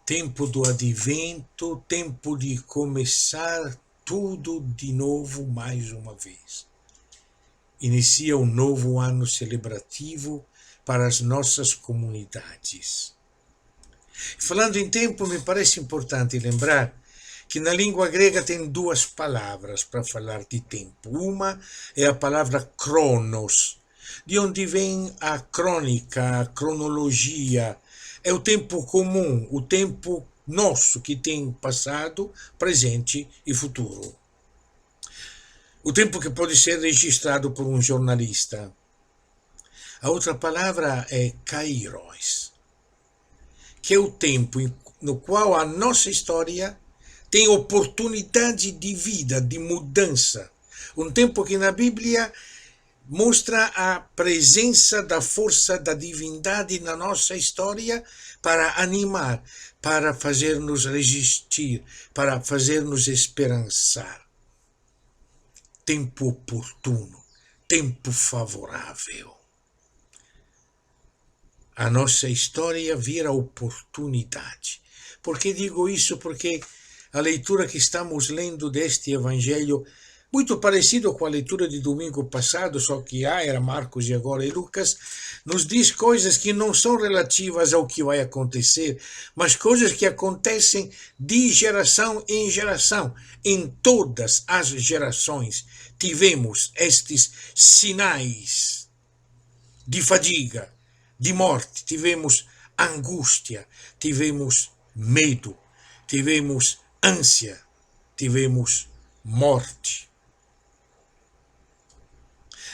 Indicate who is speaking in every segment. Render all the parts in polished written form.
Speaker 1: Tempo do advento, tempo de começar tudo de novo mais uma vez. Inicia um novo ano celebrativo para as nossas comunidades. Falando em tempo, me parece importante lembrar que na língua grega tem duas palavras para falar de tempo. Uma é a palavra cronos, de onde vem a crônica, a cronologia. É o tempo comum, o tempo nosso que tem passado, presente e futuro. O tempo que pode ser registrado por um jornalista. A outra palavra é kairos, que é o tempo no qual a nossa história tem oportunidade de vida, de mudança. Um tempo que na Bíblia mostra a presença da força da divindade na nossa história para animar, para fazer-nos resistir, para fazer-nos esperançar. Tempo oportuno, tempo favorável. A nossa história vira oportunidade. Por que digo isso? Porque a leitura que estamos lendo deste Evangelho, muito parecido com a leitura de domingo passado, só que era Marcos e agora é Lucas, nos diz coisas que não são relativas ao que vai acontecer, mas coisas que acontecem de geração em geração. Em todas as gerações tivemos estes sinais de fadiga, de morte, tivemos angústia, tivemos medo, tivemos ânsia, tivemos morte.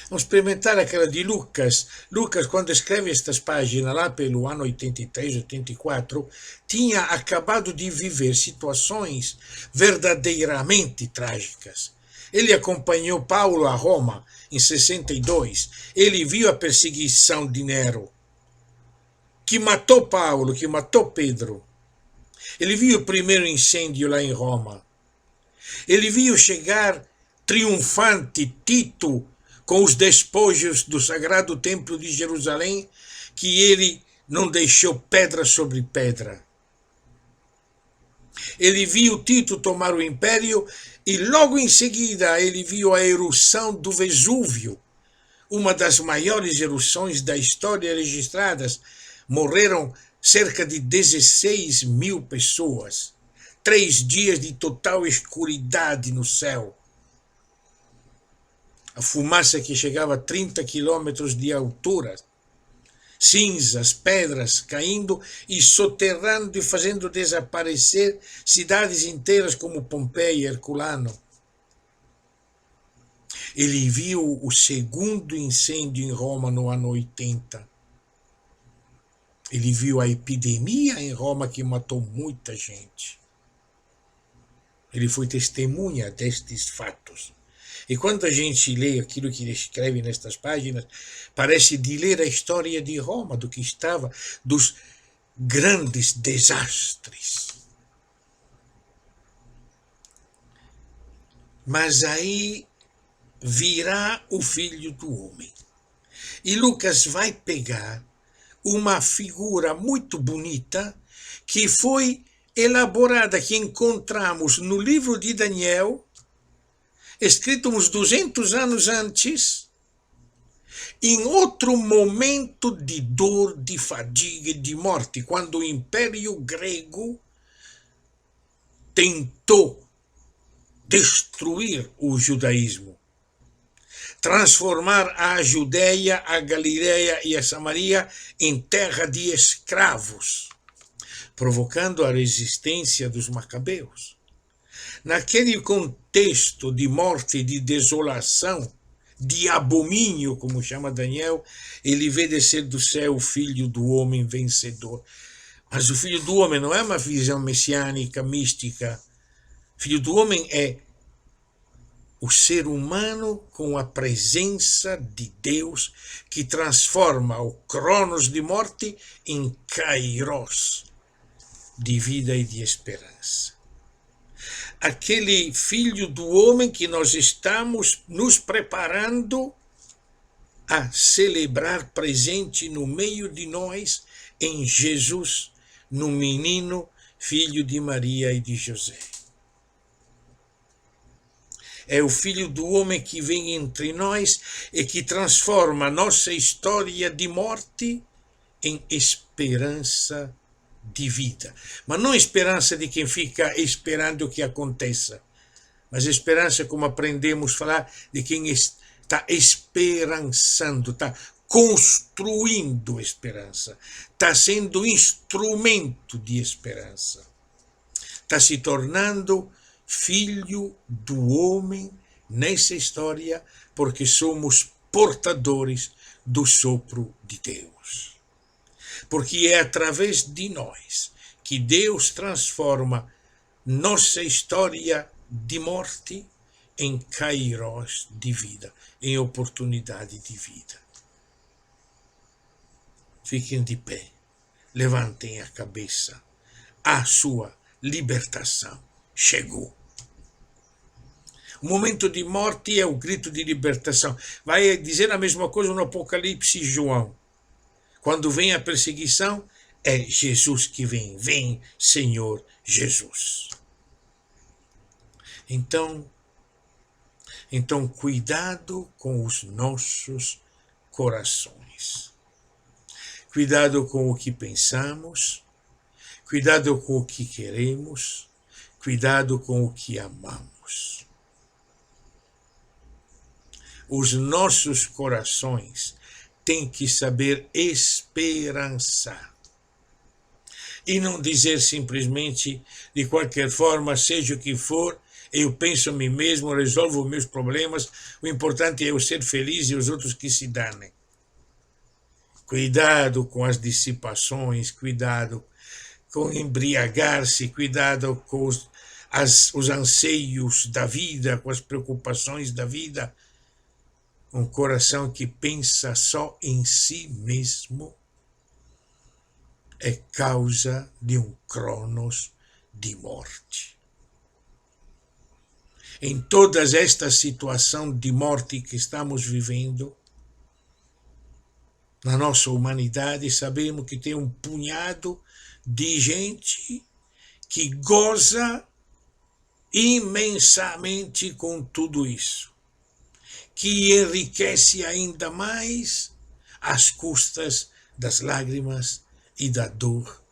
Speaker 1: Vamos experimentar aquela de Lucas. Lucas, quando escreve estas páginas, lá pelo ano 83, 84, tinha acabado de viver situações verdadeiramente trágicas. Ele acompanhou Paulo a Roma em 62. Ele viu a perseguição de Nero, que matou Paulo, que matou Pedro. Ele viu o primeiro incêndio lá em Roma. Ele viu chegar triunfante Tito com os despojos do Sagrado Templo de Jerusalém, que ele não deixou pedra sobre pedra. Ele viu Tito tomar o império e logo em seguida ele viu a erupção do Vesúvio, uma das maiores erupções da história registradas. Morreram cerca de 16 mil pessoas. 3 dias de total escuridade no céu. A fumaça que chegava a 30 quilômetros de altura. Cinzas, pedras caindo e soterrando e fazendo desaparecer cidades inteiras como Pompeia e Herculano. Ele viu o segundo incêndio em Roma no ano 80. Ele viu a epidemia em Roma que matou muita gente. Ele foi testemunha destes fatos. E quando a gente lê aquilo que ele escreve nestas páginas, parece de ler a história de Roma, do que estava, dos grandes desastres. Mas aí virá o Filho do Homem. E Lucas vai pegar uma figura muito bonita que foi elaborada, que encontramos no livro de Daniel, escrito uns 200 anos antes, em outro momento de dor, de fadiga e de morte, quando o Império Grego tentou destruir o judaísmo, transformar a Judeia, a Galileia e a Samaria em terra de escravos, provocando a resistência dos macabeus. Naquele contexto de morte e de desolação, de abomínio, como chama Daniel, ele vê descer do céu o Filho do Homem vencedor. Mas o Filho do Homem não é uma visão messiânica, mística. O Filho do Homem é o ser humano com a presença de Deus que transforma o cronos de morte em kairos de vida e de esperança. Aquele Filho do Homem que nós estamos nos preparando a celebrar presente no meio de nós, em Jesus, no menino filho de Maria e de José. É o Filho do Homem que vem entre nós e que transforma a nossa história de morte em esperança de vida. Mas não esperança de quem fica esperando que aconteça, mas esperança, como aprendemos a falar, de quem está esperançando, está construindo esperança, está sendo instrumento de esperança, está se tornando filho do homem nessa história, porque somos portadores do sopro de Deus. Porque é através de nós que Deus transforma nossa história de morte em kairos de vida, em oportunidade de vida. Fiquem de pé, levantem a cabeça, a sua libertação chegou. O momento de morte é o grito de libertação. Vai dizer a mesma coisa no Apocalipse João. Quando vem a perseguição, é Jesus que vem. Vem, Senhor Jesus. Então, cuidado com os nossos corações. Cuidado com o que pensamos. Cuidado com o que queremos. Cuidado com o que amamos. Os nossos corações têm que saber esperançar. E não dizer simplesmente, de qualquer forma, seja o que for, eu penso a mim mesmo, resolvo meus problemas, o importante é eu ser feliz e os outros que se danem. Cuidado com as dissipações, cuidado com embriagar-se, cuidado com os anseios da vida, com as preocupações da vida. Um coração que pensa só em si mesmo é causa de um cronos de morte. Em toda esta situação de morte que estamos vivendo, na nossa humanidade, sabemos que tem um punhado de gente que goza imensamente com tudo isso, que enriquece ainda mais às custas das lágrimas e da dor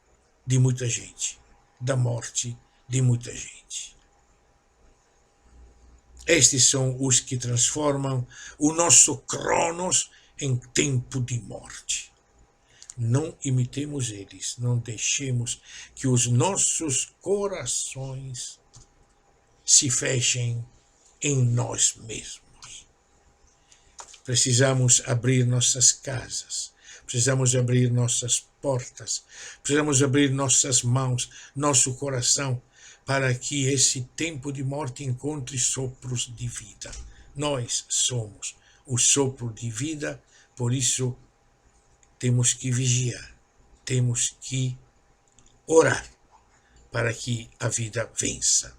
Speaker 1: de muita gente, da morte de muita gente. Estes são os que transformam o nosso cronos em tempo de morte. Não imitemos eles, não deixemos que os nossos corações se fechem em nós mesmos. Precisamos abrir nossas casas, precisamos abrir nossas portas, precisamos abrir nossas mãos, nosso coração, para que esse tempo de morte encontre sopros de vida. Nós somos o sopro de vida, por isso temos que vigiar, temos que orar para que a vida vença.